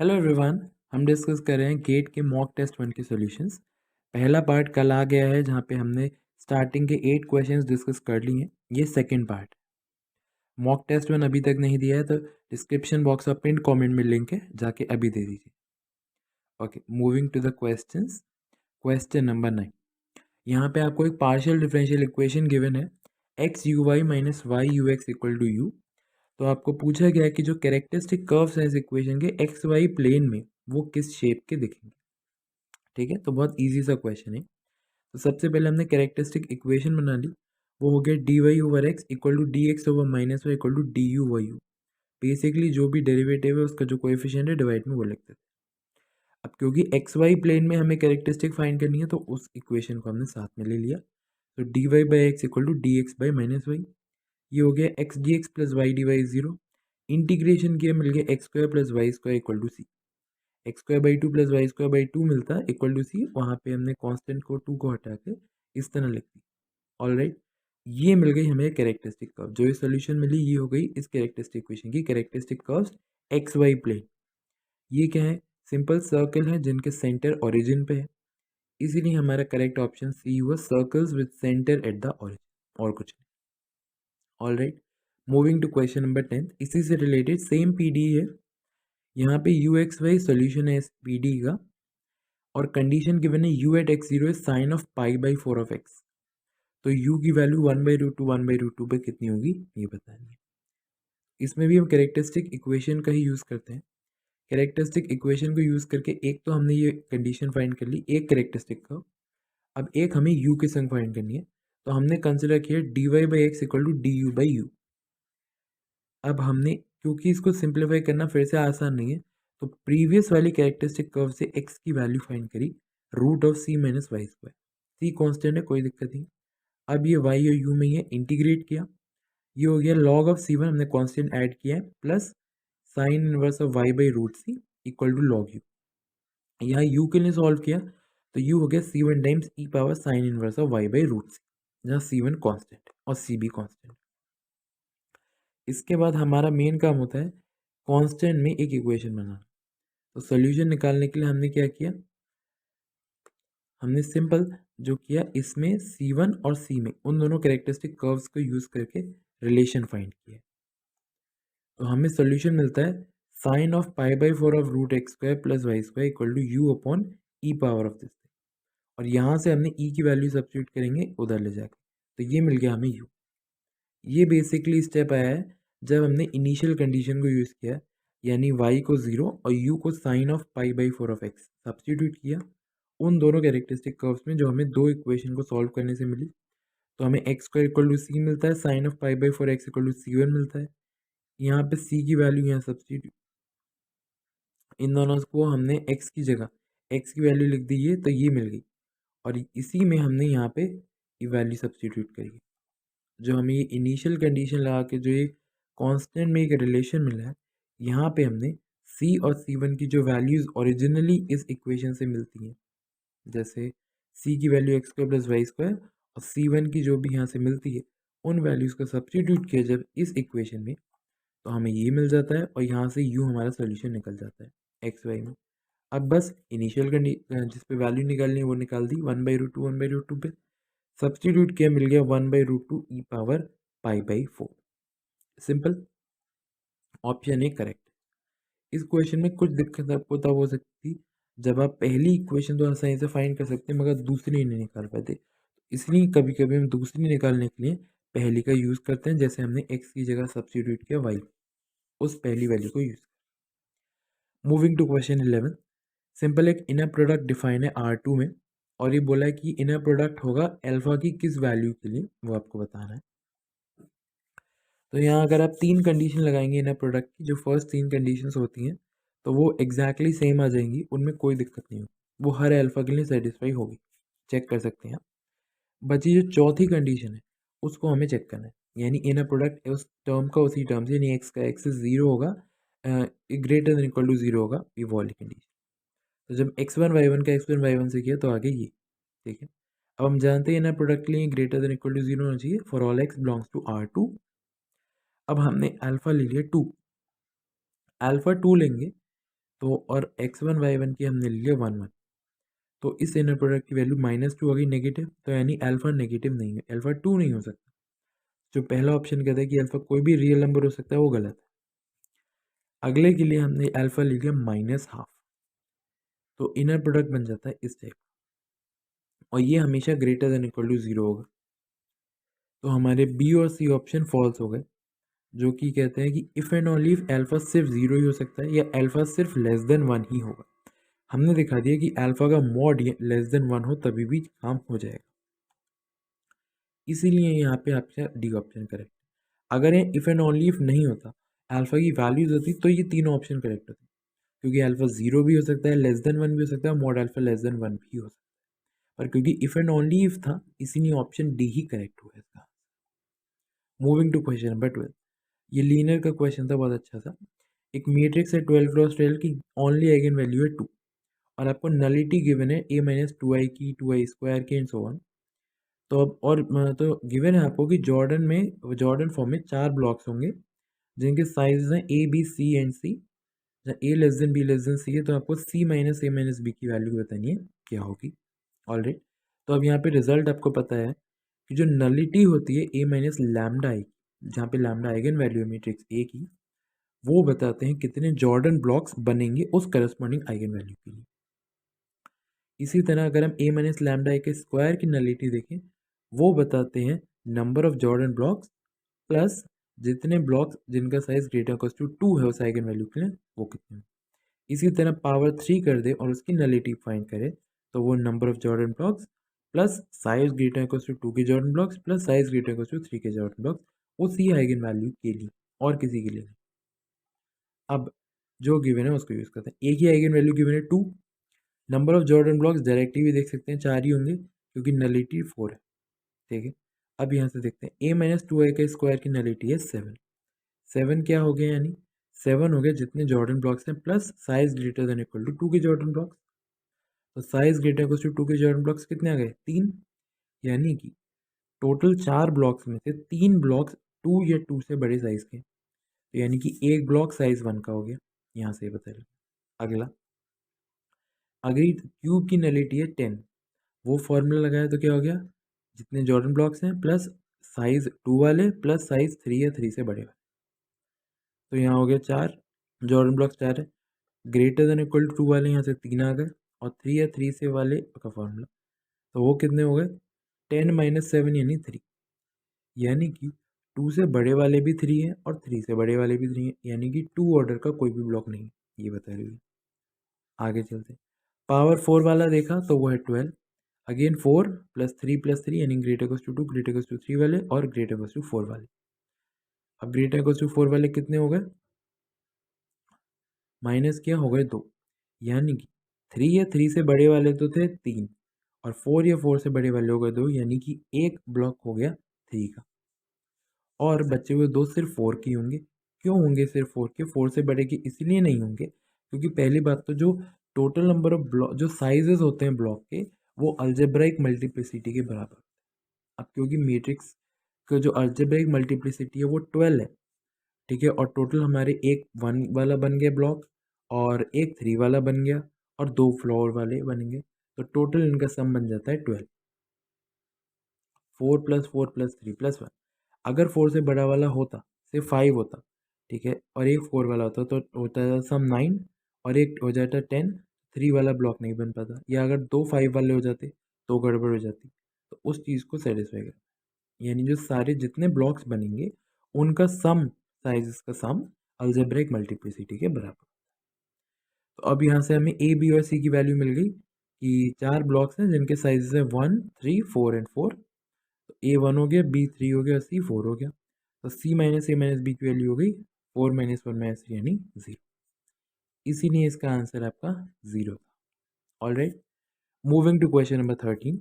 Hello everyone. हम discuss कर रहे हैं गेट के मॉक टेस्ट 1 के सॉल्यूशंस। पहला पार्ट कल आ गया है जहाँ पे हमने स्टार्टिंग के 8 क्वेश्चंस डिस्कस कर लिए हैं। ये सेकंड पार्ट। मॉक टेस्ट 1 अभी तक नहीं दिया है तो डिस्क्रिप्शन बॉक्स और पिन कमेंट में लिंक है, जाके अभी दे दीजिए। Okay, moving to the questions. Question number 9। यहाँ पे आपको एक पार्शियल डिफरेंशियल इक्वेशन गिवन है x u y minus y u x equal to u. तो आपको पूछा गया है कि जो कैरेक्टरिस्टिक कर्व्स हैं इस इक्वेशन के एक्स वाई प्लेन में वो किस शेप के दिखेंगे। ठीक है, तो बहुत इजी सा क्वेश्चन है। तो सबसे पहले हमने कैरेक्टरिस्टिक इक्वेशन बना ली। वो हो गया d y over x equal to d x over minus y equal to d u y u. Basically जो भी डेरिवेटिव है उसका जो कोएफिशिएंट है डिवाइड में वो लिखते थे। अब क्योंकि एक्स वाई प्लेन में हमें कैरेक्टरिस्टिक फाइंड करनी है तो उस इक्वेशन को हमने साथ में ले लिया। तो d y by x equal to d x by minus y. ये हो गया x d x plus y d y zero. Integration किया, मिल गया x square plus y square equal to c. X square by two plus y square by two मिलता है equal to सी। वहाँ पे हमने कांस्टेंट को टू को हटा के इस तरह लिख दी। ऑल राइट, ये मिल गई हमें कैरेक्टरिस्टिक कर्व। जो ये सोल्यूशन मिली ये हो गई इस कैरेक्टरिस्टिक इक्वेशन की characteristic curves x y plane. ये क्या है? सिंपल सर्कल है जिनके सेंटर ओरिजिन पे है, इसीलिए हमारा करेक्ट ऑप्शन सी हुआ, circles with center at the origin, और कुछ नहीं। All right, moving to question number 10। इसी से रिलेटेड सेम पीडी है। यहाँ पे यू एक्स वाई सोल्यूशन है इस पीडी का, और कंडीशन गिवन है u at x zero is sine of pi by four of x. तो u की value one by root two पे कितनी होगी ये बतानी है। इसमें भी हम कैरेक्टरिस्टिक इक्वेशन का ही यूज़ करते हैं। कैरेक्टरिस्टिक इक्वेशन को यूज़ करके एक तो हमने ये कंडीशन फाइंड कर ली, एक कैरेक्टरिस्टिक का। अब एक हमें u के संग फाइंड करनी है, तो हमने कंसिडर किया d y by x equal to d u by u. अब हमने, क्योंकि इसको सिंप्लीफाई करना फिर से आसान नहीं है, तो प्रीवियस वाली कैरेक्टरिस्टिक कर्व से x की वैल्यू फाइंड करी, root of c minus y square. C constant है, कोई दिक्कत नहीं। अब ये y और u में ये इंटीग्रेट किया, ये हो गया लॉग ऑफ सी वन, हमने कांस्टेंट ऐड किया है, plus sine inverse of Y by root c equal to log u. यहाँ u के लिए सॉल्व किया तो u हो गया C one times E power sine inverse of Y by root C, जहाँ सी वन कॉन्स्टेंट और सी भी कॉन्स्टेंट। इसके बाद हमारा मेन काम होता है कांस्टेंट में एक इक्वेशन बनाना। तो सोल्यूशन निकालने के लिए हमने क्या किया, हमने सिंपल जो किया, इसमें C1 और C में उन दोनों कैरेक्टरिस्टिक कर्व्स को यूज़ करके रिलेशन फाइंड किया। तो हमें सोल्यूशन मिलता है sine of pi by four of root x square plus y square equal to u upon e power of this. और यहाँ से हमने ई की वैल्यू सब्स्टिट्यूट करेंगे उधर ले जाके, तो ये मिल गया हमें यू। ये बेसिकली स्टेप आया है जब हमने इनिशियल कंडीशन को यूज़ किया, यानी y को 0 और u को sine of pi by four of x substitute किया उन दोनों कैरेक्टरिस्टिक कर्व्स में जो हमें दो इक्वेशन को सॉल्व करने से मिली। तो हमें x square equal to c मिलता है, sine of pi by four x equal to c one मिलता है। यहाँ पे सी की वैल्यू यहाँ सब्स्टिट्यूट, इन दोनों को हमने एक्स की जगह एक्स की वैल्यू लिख दी है, तो ये मिल गई। और इसी में हमने यहाँ पे ये वैल्यू सब्स्टिट्यूट करी, जो हमें ये इनिशियल कंडीशन लगा के जो ये कांस्टेंट में एक रिलेशन मिला है, यहाँ पे हमने सी और सी वन की जो वैल्यूज़ ओरिजिनली इस इक्वेशन से मिलती हैं, जैसे सी की value x square plus y square और सी वन की जो भी यहाँ से मिलती है, उन वैल्यूज़ को सब्स्टिट्यूट किया जब इस इक्वेशन में, तो हमें ये मिल जाता है और यहाँ से यू हमारा सोल्यूशन निकल जाता है एक्स वाई में। अब बस इनिशियल जिस पे वैल्यू निकालनी है वो निकाल दी, वन बाई रूट टू पे सब्स्टिट्यूट किया, मिल गया one by root two e power pi by four. Simple, option a correct. इस क्वेश्चन में कुछ दिक्कत आपको तब हो सकती जब आप पहली इक्वेशन तो आसानी से फाइंड कर सकते हैं मगर दूसरी नहीं निकाल पाते, इसलिए कभी कभी हम दूसरी निकालने के लिए पहली का यूज़ करते हैं। जैसे हमने एक्स की जगह सब्स्टिट्यूट किया वाई, उस पहली वैल्यू को use. Moving to question 11। Simple, एक इनर प्रोडक्ट डिफाइन है R2 में, और ये बोला है कि इनर प्रोडक्ट होगा अल्फा की किस वैल्यू के लिए, वो आपको बताना है। तो यहाँ अगर आप तीन कंडीशन लगाएंगे इनर प्रोडक्ट की, जो फर्स्ट तीन कंडीशंस होती हैं तो वो एग्जैक्टली सेम आ जाएंगी, उनमें कोई दिक्कत नहीं होगी, वो हर अल्फा के लिए सेटिस्फाई होगी। चेक कर सकते हैं आप। बची जो चौथी कंडीशन है उसको हमें चेक करना है, यानी इनर प्रोडक्ट उस टर्म का उसी टर्म से, यानी एक्स का एक्सेस जीरो होगा, greater than equal to zero होगा, ये वो वाली कंडीशन। तो जब एक्स वन वाई वन का एक्स वन वाई वन से किया तो आगे ये, ठीक है। अब हम जानते हैं इनर प्रोडक्ट के लिए greater than equal to zero होना चाहिए for all x belongs to R2। अब हमने अल्फा ले लिया टू, अल्फा टू लेंगे तो और x1 y1 की हमने लिया 1 1, तो इस इनर प्रोडक्ट की वैल्यू -2 आ गई नेगेटिव, तो यानी अल्फा नेगेटिव नहीं है, अल्फा 2 नहीं हो सकता। जो पहला ऑप्शन कहता है कि अल्फा कोई भी रियल नंबर हो सकता है, वो गलत है। अगले के लिए हमने अल्फा ले लिया -12, तो इनर प्रोडक्ट बन जाता है इस टाइप, और ये हमेशा ग्रेटर देन इक्वल टू 0 होगा। तो हमारे बी और सी ऑप्शन फॉल्स हो गए, जो कि कहते हैं कि if and only if alpha सिर्फ 0 ही हो सकता है या अल्फा सिर्फ लेस देन 1 ही होगा। हमने दिखा दिया कि अल्फा का मॉड लेस देन 1 हो तभी भी काम हो जाएगा, इसीलिए यहाँ पे आपका डी ऑप्शन करेक्ट। अगर ये इफ़ एंड ओनली इफ नहीं होता, अल्फा की वैल्यूज होती, तो ये तीनों ऑप्शन करेक्ट होते, क्योंकि अल्फा 0 भी हो सकता है, लेस देन 1 भी हो सकता है, मॉड अल्फा लेस देन 1 भी हो सकता है, पर क्योंकि इफ़ एंड ओनली इफ था, इसीलिए ऑप्शन डी ही करेक्ट हुआ इसका। मूविंग टू क्वेश्चन नंबर 12, ये लीनियर का क्वेश्चन था, बहुत अच्छा था। एक मैट्रिक्स है 12 क्रॉस 12 की, ओनली आइगन वैल्यू है 2, और आपको नलिटी गिवन है a-2i की, 2i स्क्वायर की, एंड सो ऑन। तो अब और तो गिवन है आपको कि जॉर्डन फॉर्म में 4 ब्लॉक्स होंगे जिनके साइज हैं A B C and C. जहाँ A less than B less than C है, तो आपको C minus A minus B की वैल्यू बतानी है क्या होगी। ऑलराइट, तो अब यहाँ पे रिजल्ट आपको पता है कि जो नलिटी होती है ए माइनस लैम्डा आई, जहाँ पे लैम्डा आइगन वैल्यू है मैट्रिक्स ए की, वो बताते हैं कितने जॉर्डन ब्लॉक्स बनेंगे उस करस्पॉन्डिंग आइगन वैल्यू के लिए। इसी तरह अगर हम ए माइनस लैम्डा आई के स्क्वायर की नलिटी देखें, वो बताते हैं number of Jordan blocks plus जितने ब्लॉक्स जिनका साइज ग्रेटर इक्वल टू 2 है उस आइगन वैल्यू के लिए, वो कितने हैं। इसी तरह पावर 3 कर दे और उसकी नलिटी फाइंड करे, तो वो number of Jordan blocks plus size greater equal to 2 के Jordan blocks plus size greater equal to 3 के जॉर्डन ब्लॉक्स, उसी आइगन वैल्यू के लिए और किसी के लिए नहीं। अब जो गिवन है उसको यूज़ करते हैं। एक ही आइगन वैल्यू गिवन है 2, number of Jordan blocks directly भी देख सकते हैं, 4 ही होंगे क्योंकि नलिटी 4 है। ठीक है, अब यहाँ से देखते हैं a-2i का स्क्वायर की नलिटी है 7। 7 क्या हो गया, यानी 7 हो गया जितने जॉर्डन ब्लॉक्स हैं plus size greater than equal to 2 के जॉर्डन ब्लॉक्स। तो साइज ग्रेटर इक्वल टू 2 के जॉर्डन ब्लॉक्स कितने आ गए, 3, यानी कि टोटल 4 ब्लॉक्स में से 3 ब्लॉक्स 2 या 2 से बड़े साइज के, तो यानी कि एक ब्लॉक साइज 1 का हो गया, यहाँ से बता रहे। अगला, अगर क्यूब की नलिटी है 10, वो फॉर्मूला लगाया तो क्या हो गया, जितने जॉर्डन ब्लॉक्स हैं प्लस साइज 2 वाले प्लस साइज 3 या 3 से बड़े वाले, तो यहाँ हो गया 4 जॉर्डन ब्लॉक्स 4 है, ग्रेटर देन इक्वल टू 2 वाले यहाँ से 3 आ गए, और 3 या 3 से वाले का फॉर्मूला, तो वो कितने हो गए, 10 माइनस 7 यानी 3, यानी कि 2 से बड़े वाले भी 3 हैं और 3 से बड़े वाले भी 3 हैं, यानी कि 2 ऑर्डर का कोई भी ब्लॉक नहीं, ये बता रही है। आगे चलते, पावर 4 वाला देखा तो वो है 12, अगेन 4 प्लस 3 यानी greater equals to 2, greater equals to 3 वाले और ग्रेटर इक्वल्स टू 4 वाले। अब ग्रेटर इक्वल्स टू 4 वाले कितने हो गए, माइनस क्या हो गए 2, यानी कि 3 या 3 से बड़े वाले तो थे 3, और 4 या 4 से बड़े वाले हो गए 2, यानी कि एक ब्लॉक हो गया 3 का, और बचे हुए 2 सिर्फ 4 के होंगे। क्यों होंगे सिर्फ 4 के, 4 से बड़े के इसलिए नहीं होंगे क्योंकि पहली बात तो जो टोटल नंबर ऑफ ब्लॉक, जो साइजेस होते हैं ब्लॉक के, वो अलजेब्राइक मल्टीप्लिसिटी के बराबर। अब क्योंकि मैट्रिक्स का जो अलजेब्रिक मल्टीप्लिसिटी है वो 12 है, ठीक है, और टोटल हमारे एक 1 वाला बन गया ब्लॉक और एक 3 वाला बन गया और 2 फ्लोर वाले बनेंगे, तो टोटल इनका सम बन जाता है 12। 4 प्लस 4 प्लस 3 प्लस 1, अगर 4 से बड़ा वाला होता, सिर्फ 5 होता, ठीक है, और एक 4 वाला होता तो होता था सम 9, और एक हो जाता 10, 3 वाला ब्लॉक नहीं बन पाता, या अगर 2 5 वाले हो जाते तो गड़बड़ हो जाती, तो उस चीज़ को सेटिस्फाई कर, यानी जो सारे जितने ब्लॉक्स बनेंगे उनका सम, साइजेस का सम अलजेब्रिक मल्टीप्लिसिटी के बराबर। तो अब यहाँ से हमें ए बी और सी की वैल्यू मिल गई कि 4 ब्लॉक्स हैं जिनके साइजेस है 1 3 4 एंड 4, तो ए 1 हो गया, बी 3 हो गया, सी 4 हो गया, तो सी माइनस ए माइनस बी की वैल्यू हो गई 4 माइनस 1 माइनस 3 यानी 0, इसीलिए इसका आंसर आपका 0 था। All right, moving to question number 13,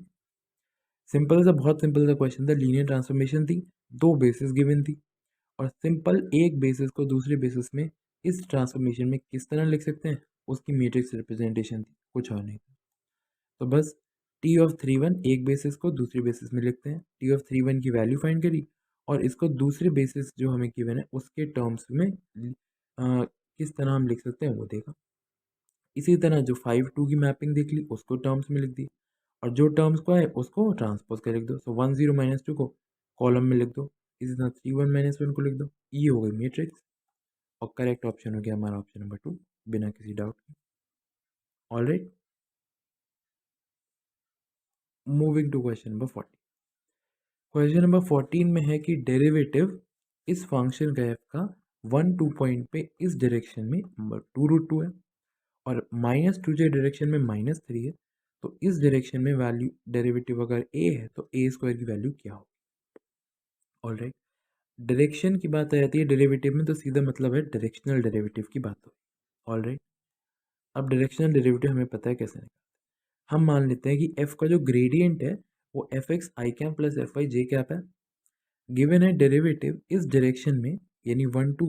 simple सा, बहुत सिंपल सा क्वेश्चन था, लीनियर ट्रांसफॉर्मेशन थी, 2 बेसिस गिवन थी, और सिंपल एक बेसिस को दूसरे बेसिस में इस ट्रांसफॉर्मेशन में किस तरह लिख सकते हैं, उसकी मैट्रिक्स रिप्रेजेंटेशन थी, कुछ और नहीं। तो बस टी ऑफ 3 1 एक बेसिस को दूसरे बेसिस में लिखते हैं, टी ऑफ 3 1 की वैल्यू फाइंड करी और इसको दूसरे बेसिस जो हमें गिवन है उसके टर्म्स में किस तरह हम लिख सकते हैं वो देखा। इसी तरह जो 5 2 की मैपिंग देख ली उसको टर्म्स में लिख दी, और जो टर्म्स को है उसको ट्रांसपोज कर लिख दो। सो 1 0 माइनस 2 को कॉलम में लिख दो, इसी तरह 3 1 माइनस 1 को लिख दो। ये हो गई मैट्रिक्स, और करेक्ट ऑप्शन हो गया हमारा ऑप्शन नंबर 2 बिना किसी डाउट के। All right, moving to question number 14। Question number 14 में है कि डेरिवेटिव इस फंक्शन का एफ का 1 2 पॉइंट पे इस डायरेक्शन में नंबर 2√2 है, और -2 के डायरेक्शन में -3 है, तो इस डायरेक्शन में वैल्यू डेरिवेटिव अगर a है तो a² की वैल्यू क्या हो। ऑलराइट, डायरेक्शन की बात आ जाती है डेरिवेटिव में तो सीधा मतलब है डायरेक्शनल डेरिवेटिव की बात हो। ऑलराइट, अब डायरेक्शनल डेरिवेटिव हमें पता है कैसे निकालते हैं। हम मान लेते हैं कि f का जो ग्रेडियंट है वो fx i cap plus fy j cap है। गिवन है डेरिवेटिव इस डायरेक्शन में, यानी 1 2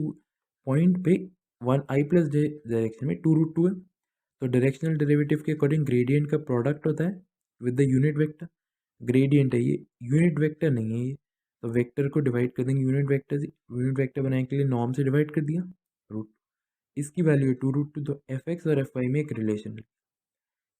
पॉइंट पे 1 i प्लस j डायरेक्शन में 2√2 है, तो डायरेक्शनल डेरिवेटिव के अकॉर्डिंग ग्रेडियंट का प्रोडक्ट होता है with the unit vector. Gradient है ये, यूनिट वेक्टर नहीं है ये, तो वेक्टर को डिवाइड कर देंगे यूनिट वेक्टर से। यूनिट वेक्टर बनाने के लिए नॉर्म से डिवाइड कर दिया, रूट, इसकी वैल्यू है 2√2, तो एफ एक्स और एफ वाई में एक रिलेशन है।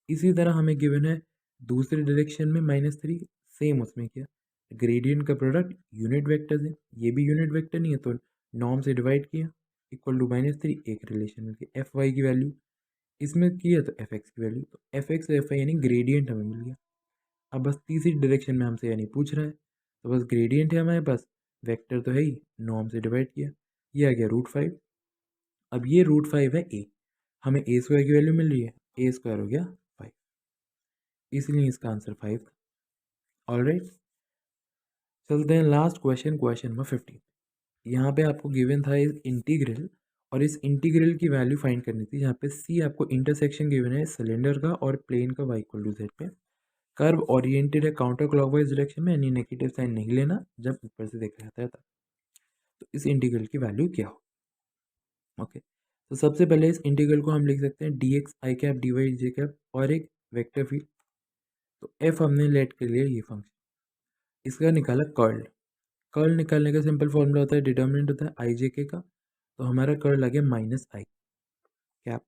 इसी तरह हमें गिवन है दूसरे डायरेक्शन में -3, सेम उसमें किया, ग्रेडियंट का प्रोडक्ट यूनिट वेक्टर से, ये भी यूनिट वेक्टर नहीं है तो नॉर्म से डिवाइड किया, इक्वल टू -3, एक रिलेशन मिल गया। एफ वाई की वैल्यू इसमें किया तो एफ एक्स की वैल्यू, तो एफ एक्स और एफ वाई यानी ग्रेडियंट हमें मिल गया। अब बस तीसरी डायरेक्शन में हमसे यानी पूछ रहा है, तो बस ग्रेडियंट है हमारे पास, वेक्टर तो है ही, नॉर्म से डिवाइड किया, ये आ गया √5। अब ये √5 है ए, हमें a² की वैल्यू मिल रही है, a² हो गया 5, इसलिए इसका आंसर 5 था। ऑलराइट, चलते हैं लास्ट क्वेश्चन, क्वेश्चन नंबर 15। यहाँ पे आपको गिवन था इस इंटीग्रल, और इस इंटीग्रल की वैल्यू फाइंड करनी थी, जहाँ पे सी आपको इंटरसेक्शन गिवन है सिलेंडर का और प्लेन का y=z पे, कर्व ओरिएंटेड है काउंटर क्लॉकवाइज डायरेक्शन में, यानी नेगेटिव साइन नहीं लेना जब ऊपर से देखा जाता है तब। तो इस इंटीग्रल की वैल्यू क्या हो। ओके, तो सबसे पहले इस इंटीग्रल को हम लिख सकते हैं dx i cap dy j cap और एक वेक्टर फील्ड। तो f हमने लेट के लिए ये फंक्शन, इसका निकाला कर्ल। कर्ल निकालने का सिंपल फॉर्मूला होता है, डिटर्मिनेंट होता है आई जे के का, तो हमारा कर्ल आ गया -i cap.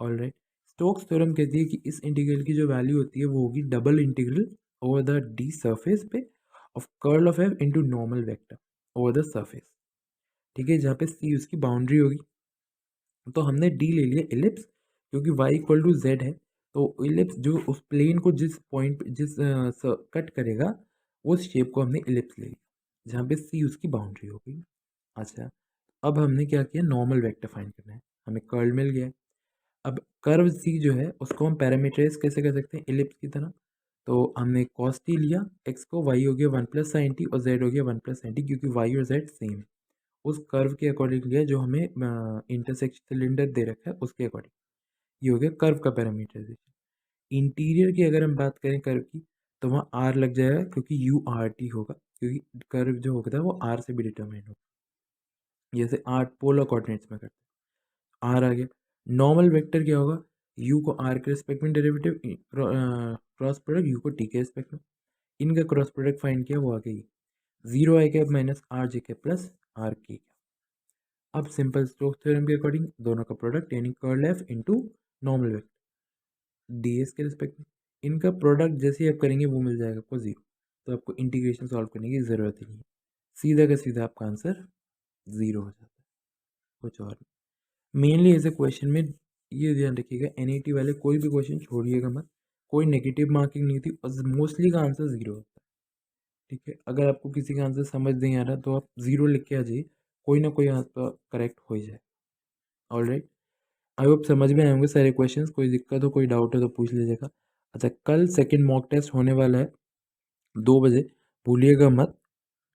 Alright, Stokes theorem कहती है कि इस इंटीग्रल की जो वैल्यू होती है वो होगी double integral over the D surface पे of curl of F into normal vector over the surface. ठीक है, जहाँ पे सी उसकी बाउंड्री होगी। तो हमने डी ले लिया इलिप्स, क्योंकि y=z है, तो इलिप्स जो उस प्लेन को जिस पॉइंट जिस कट करेगा उस शेप को हमने इलिप्स ले लिया, जहाँ पे सी उसकी बाउंड्री हो गई। अच्छा, अब हमने क्या किया, नॉर्मल वेक्टर फाइंड करना है, हमें कर्ल मिल गया है। अब कर्व सी जो है उसको हम पैरामीटराइज कैसे कर सकते हैं, इलिप्स की तरह। तो हमने cos t लिया, x को y हो गया 1 + sin t और z हो गया 1 + sin t, क्योंकि y और z सेम है, उस कर्व के अकॉर्डिंग लिया जो हमें इंटरसेक्शन सिलेंडर दे रखा है उसके अकॉर्डिंग। ये हो गया कर्व का पैरामीटराइजेशन। इंटीरियर की अगर हम बात करें कर्व की, तो वहाँ आर लग जाएगा, क्योंकि यू आर टी होगा, क्योंकि कर्व जो होता है वो आर से भी डिटरमाइन होगा, जैसे आर पोलर कोऑर्डिनेट्स में करते हैं। आर आ गया। नॉर्मल वेक्टर क्या होगा, यू को आर के रिस्पेक्ट में डेरिवेटिव, क्रॉस प्रोडक्ट यू को टी के रिस्पेक्ट में, इनका क्रॉस प्रोडक्ट फाइंड किया, वो आ गई 0 I cap minus R J cap plus R K. अब सिंपल स्टोक्स थ्योरम के अकॉर्डिंग दोनों का प्रोडक्ट, यानी curl F into normal vector D S के रिस्पेक्ट में, इनका प्रोडक्ट जैसे ही आप करेंगे वो मिल जाएगा आपको 0, तो आपको इंटीग्रेशन सॉल्व करने की ज़रूरत ही नहीं है, सीधा का सीधा आपका आंसर 0 हो जाता है, कुछ और नहीं। मेनली ऐसे क्वेश्चन में ये ध्यान रखिएगा, एनईटी वाले कोई भी क्वेश्चन छोड़िएगा मत, कोई नेगेटिव मार्किंग नहीं थी, और मोस्टली का आंसर 0 होता है। ठीक है, अगर आपको किसी का आंसर समझ नहीं आ रहा तो आप 0 लिख के आ जाइए, कोई ना कोई आंसर करेक्ट हो ही जाए। ऑलराइट, आई होप समझ में आए होंगे सारे क्वेश्चंस, कोई दिक्कत हो कोई डाउट हो तो पूछ लीजिएगा। अच्छा, कल सेकंड मॉक टेस्ट होने वाला है 2 बजे, भूलिएगा मत,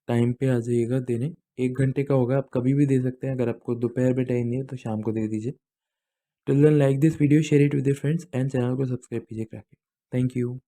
टाइम पे आ जाइएगा देने। 1 घंटे का होगा, आप कभी भी दे सकते हैं, अगर आपको दोपहर में टाइम नहीं है तो शाम को दे दीजिए। Till then like this video, share it with your friends and channel को सब्सक्राइब कीजिए। Thank you.